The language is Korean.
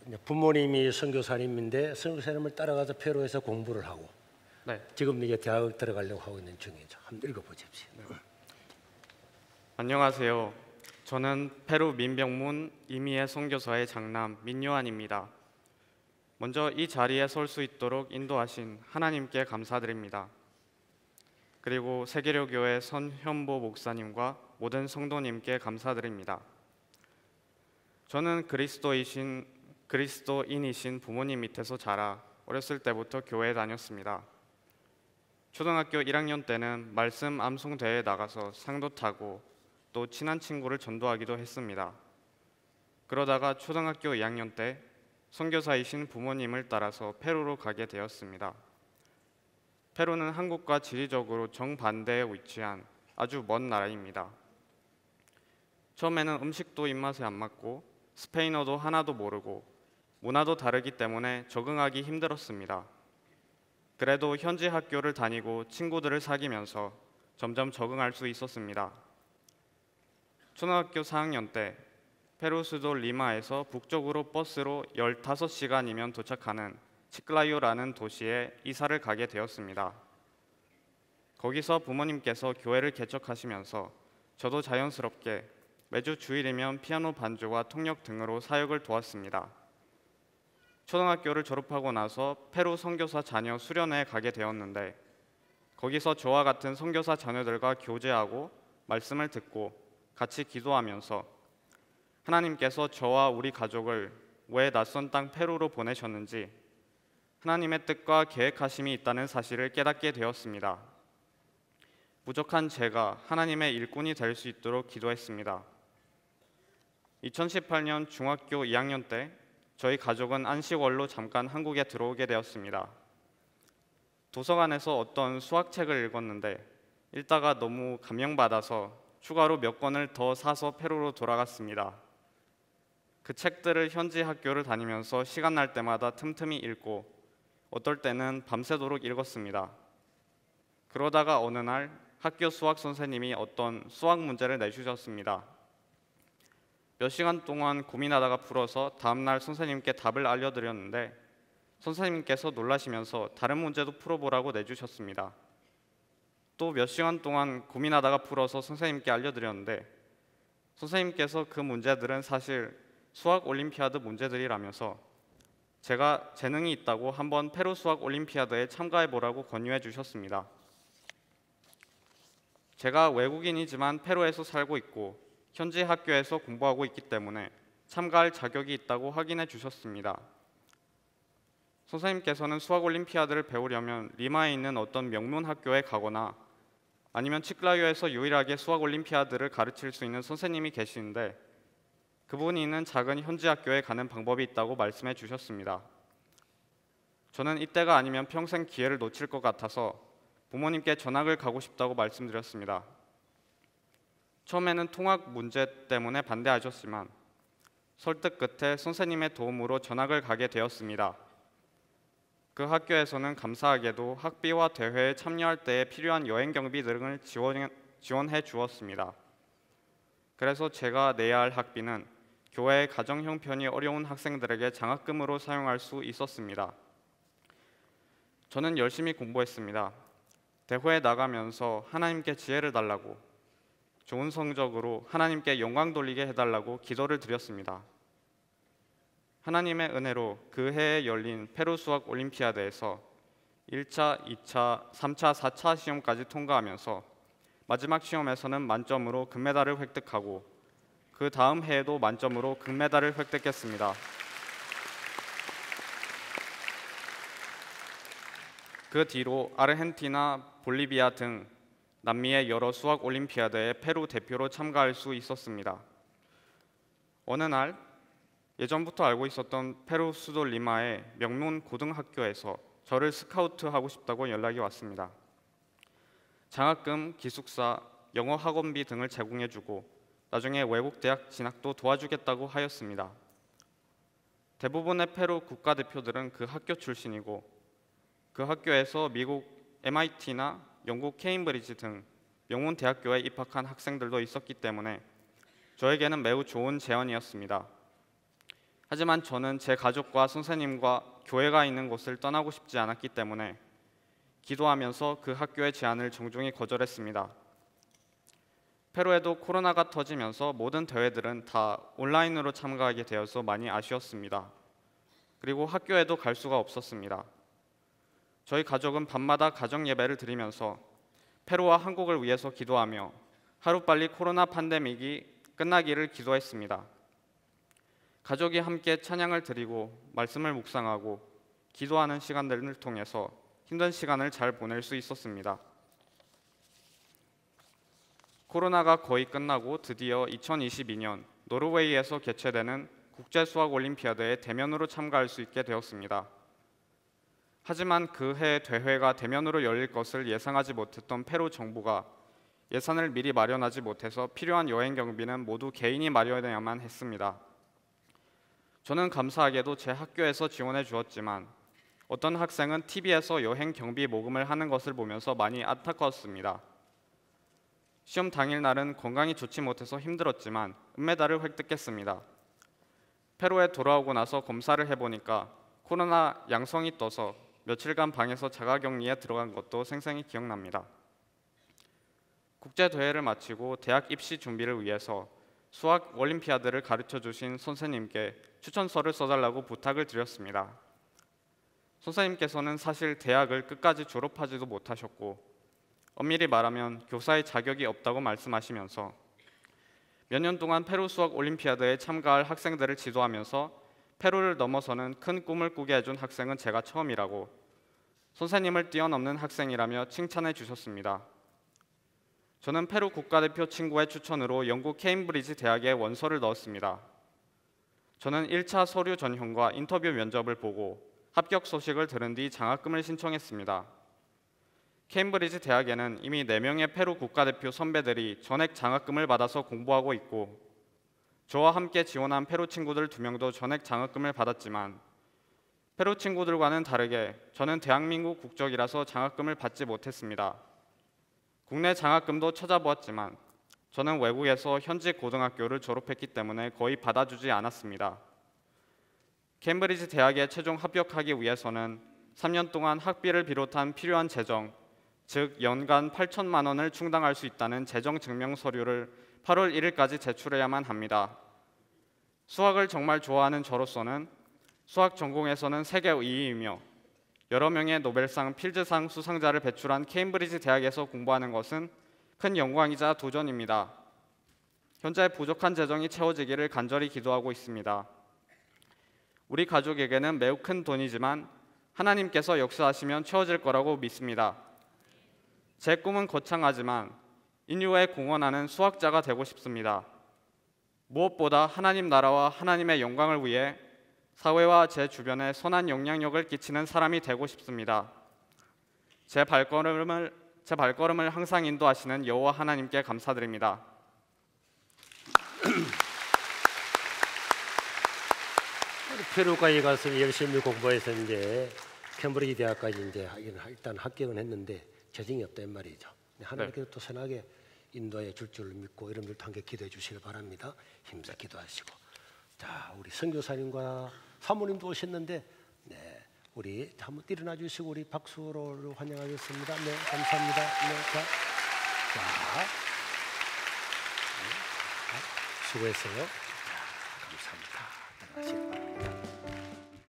이제 부모님이 선교사님인데 선교사님을 따라가서 페루에서 공부를 하고 네. 지금 이제 대학 들어가려고 하고 있는 중이죠. 한번 읽어보십시오. 안녕하세요. 저는 페루 민병문 이미의 선교사의 장남 민요한입니다. 먼저 이 자리에 설 수 있도록 인도하신 하나님께 감사드립니다. 그리고 세계로교회 선현보 목사님과 모든 성도님께 감사드립니다. 저는 그리스도인이신 부모님 밑에서 자라 어렸을 때부터 교회에 다녔습니다. 초등학교 1학년 때는 말씀 암송 대회에 나가서 상도 타고 또 친한 친구를 전도하기도 했습니다. 그러다가 초등학교 2학년 때 선교사이신 부모님을 따라서 페루로 가게 되었습니다. 페루는 한국과 지리적으로 정반대에 위치한 아주 먼 나라입니다. 처음에는 음식도 입맛에 안 맞고 스페인어도 하나도 모르고 문화도 다르기 때문에 적응하기 힘들었습니다. 그래도 현지 학교를 다니고 친구들을 사귀면서 점점 적응할 수 있었습니다. 초등학교 4학년 때 페루 수도 리마에서 북쪽으로 버스로 15시간이면 도착하는 치클라요라는 도시에 이사를 가게 되었습니다. 거기서 부모님께서 교회를 개척하시면서 저도 자연스럽게 매주 주일이면 피아노 반주와 통역 등으로 사역을 도왔습니다. 초등학교를 졸업하고 나서 페루 선교사 자녀 수련회에 가게 되었는데 거기서 저와 같은 선교사 자녀들과 교제하고 말씀을 듣고 같이 기도하면서 하나님께서 저와 우리 가족을 왜 낯선 땅 페루로 보내셨는지 하나님의 뜻과 계획하심이 있다는 사실을 깨닫게 되었습니다. 부족한 제가 하나님의 일꾼이 될 수 있도록 기도했습니다. 2018년 중학교 2학년 때 저희 가족은 안식월로 잠깐 한국에 들어오게 되었습니다. 도서관에서 어떤 수학책을 읽었는데 읽다가 너무 감명받아서 추가로 몇 권을 더 사서 페루로 돌아갔습니다. 그 책들을 현지 학교를 다니면서 시간 날 때마다 틈틈이 읽고 어떨 때는 밤새도록 읽었습니다. 그러다가 어느 날 학교 수학 선생님이 어떤 수학 문제를 내주셨습니다. 몇 시간 동안 고민하다가 풀어서 다음날 선생님께 답을 알려드렸는데 선생님께서 놀라시면서 다른 문제도 풀어보라고 내주셨습니다. 또 몇 시간 동안 고민하다가 풀어서 선생님께 알려드렸는데 선생님께서 그 문제들은 사실 수학 올림피아드 문제들이라면서 제가 재능이 있다고 한번 페루 수학 올림피아드에 참가해보라고 권유해 주셨습니다. 제가 외국인이지만 페루에서 살고 있고 현지 학교에서 공부하고 있기 때문에 참가할 자격이 있다고 확인해 주셨습니다. 선생님께서는 수학 올림피아드를 배우려면 리마에 있는 어떤 명문 학교에 가거나 아니면 치클라요에서 유일하게 수학 올림피아드를 가르칠 수 있는 선생님이 계시는데 그분이 있는 작은 현지 학교에 가는 방법이 있다고 말씀해 주셨습니다. 저는 이때가 아니면 평생 기회를 놓칠 것 같아서 부모님께 전학을 가고 싶다고 말씀드렸습니다. 처음에는 통학 문제 때문에 반대하셨지만 설득 끝에 선생님의 도움으로 전학을 가게 되었습니다. 그 학교에서는 감사하게도 학비와 대회에 참여할 때에 필요한 여행 경비 등을 지원해 주었습니다. 그래서 제가 내야 할 학비는 교회의 가정 형편이 어려운 학생들에게 장학금으로 사용할 수 있었습니다. 저는 열심히 공부했습니다. 대회에 나가면서 하나님께 지혜를 달라고 좋은 성적으로 하나님께 영광 돌리게 해달라고 기도를 드렸습니다. 하나님의 은혜로 그 해에 열린 페루 수학 올림피아드에서 1차, 2차, 3차, 4차 시험까지 통과하면서 마지막 시험에서는 만점으로 금메달을 획득하고 그 다음 해에도 만점으로 금메달을 획득했습니다. 그 뒤로 아르헨티나, 볼리비아 등 남미의 여러 수학 올림피아드에 페루 대표로 참가할 수 있었습니다. 어느 날 예전부터 알고 있었던 페루 수도 리마의 명문 고등학교에서 저를 스카우트하고 싶다고 연락이 왔습니다. 장학금, 기숙사, 영어 학원비 등을 제공해주고 나중에 외국 대학 진학도 도와주겠다고 하였습니다. 대부분의 페루 국가대표들은 그 학교 출신이고 그 학교에서 미국 MIT나 영국 케임브리지 등 명문 대학교에 입학한 학생들도 있었기 때문에 저에게는 매우 좋은 제안이었습니다. 하지만 저는 제 가족과 선생님과 교회가 있는 곳을 떠나고 싶지 않았기 때문에 기도하면서 그 학교의 제안을 정중히 거절했습니다. 페루에도 코로나가 터지면서 모든 대회들은 다 온라인으로 참가하게 되어서 많이 아쉬웠습니다. 그리고 학교에도 갈 수가 없었습니다. 저희 가족은 밤마다 가정 예배를 드리면서 페루와 한국을 위해서 기도하며 하루빨리 코로나 팬데믹이 끝나기를 기도했습니다. 가족이 함께 찬양을 드리고 말씀을 묵상하고 기도하는 시간들을 통해서 힘든 시간을 잘 보낼 수 있었습니다. 코로나가 거의 끝나고 드디어 2022년 노르웨이에서 개최되는 국제수학올림피아드에 대면으로 참가할 수 있게 되었습니다. 하지만 그해 대회가 대면으로 열릴 것을 예상하지 못했던 페루 정부가 예산을 미리 마련하지 못해서 필요한 여행 경비는 모두 개인이 마련해야만 했습니다. 저는 감사하게도 제 학교에서 지원해 주었지만 어떤 학생은 TV에서 여행 경비 모금을 하는 것을 보면서 많이 안타까웠습니다. 시험 당일날은 건강이 좋지 못해서 힘들었지만 은메달을 획득했습니다. 페루에 돌아오고 나서 검사를 해보니까 코로나 양성이 떠서 며칠간 방에서 자가격리에 들어간 것도 생생히 기억납니다. 국제대회를 마치고 대학 입시 준비를 위해서 수학 올림피아드를 가르쳐 주신 선생님께 추천서를 써달라고 부탁을 드렸습니다. 선생님께서는 사실 대학을 끝까지 졸업하지도 못하셨고 엄밀히 말하면 교사의 자격이 없다고 말씀하시면서 몇 년 동안 페루 수학 올림피아드에 참가할 학생들을 지도하면서 페루를 넘어서는 큰 꿈을 꾸게 해준 학생은 제가 처음이라고 선생님을 뛰어넘는 학생이라며 칭찬해 주셨습니다. 저는 페루 국가대표 친구의 추천으로 영국 케임브리지 대학에 원서를 넣었습니다. 저는 1차 서류 전형과 인터뷰 면접을 보고 합격 소식을 들은 뒤 장학금을 신청했습니다. 케임브리지 대학에는 이미 4명의 페루 국가대표 선배들이 전액 장학금을 받아서 공부하고 있고 저와 함께 지원한 페루 친구들 2명도 전액 장학금을 받았지만 페루 친구들과는 다르게 저는 대한민국 국적이라서 장학금을 받지 못했습니다. 국내 장학금도 찾아보았지만 저는 외국에서 현지 고등학교를 졸업했기 때문에 거의 받아주지 않았습니다. 케임브리지 대학에 최종 합격하기 위해서는 3년 동안 학비를 비롯한 필요한 재정, 즉 연간 8천만 원을 충당할 수 있다는 재정 증명 서류를 8월 1일까지 제출해야만 합니다. 수학을 정말 좋아하는 저로서는 수학 전공에서는 세계 2위이며 여러 명의 노벨상, 필즈상 수상자를 배출한 케임브리지 대학에서 공부하는 것은 큰 영광이자 도전입니다. 현재 부족한 재정이 채워지기를 간절히 기도하고 있습니다. 우리 가족에게는 매우 큰 돈이지만 하나님께서 역사하시면 채워질 거라고 믿습니다. 제 꿈은 거창하지만 인류에 공헌하는 수학자가 되고 싶습니다. 무엇보다 하나님 나라와 하나님의 영광을 위해 사회와 제 주변에 선한 영향력을 끼치는 사람이 되고 싶습니다. 제 발걸음을 항상 인도하시는 여호와 하나님께 감사드립니다. 페루까지 가서 열심히 공부해서 이제 캠브리지 대학까지 이제 일단 합격은 했는데 재정이 없단 말이죠. 하나님께서 또 선하게 인도해 줄 줄 믿고 여러분들도 함께 기도해 주시길 바랍니다. 힘써 기도하시고. 자, 우리 선교사님과 사모님도 오셨는데, 네, 우리 한번 일어나 주시고 우리 박수로 환영하겠습니다. 네, 감사합니다. 네, 자, 수고했어요. 자, 감사합니다.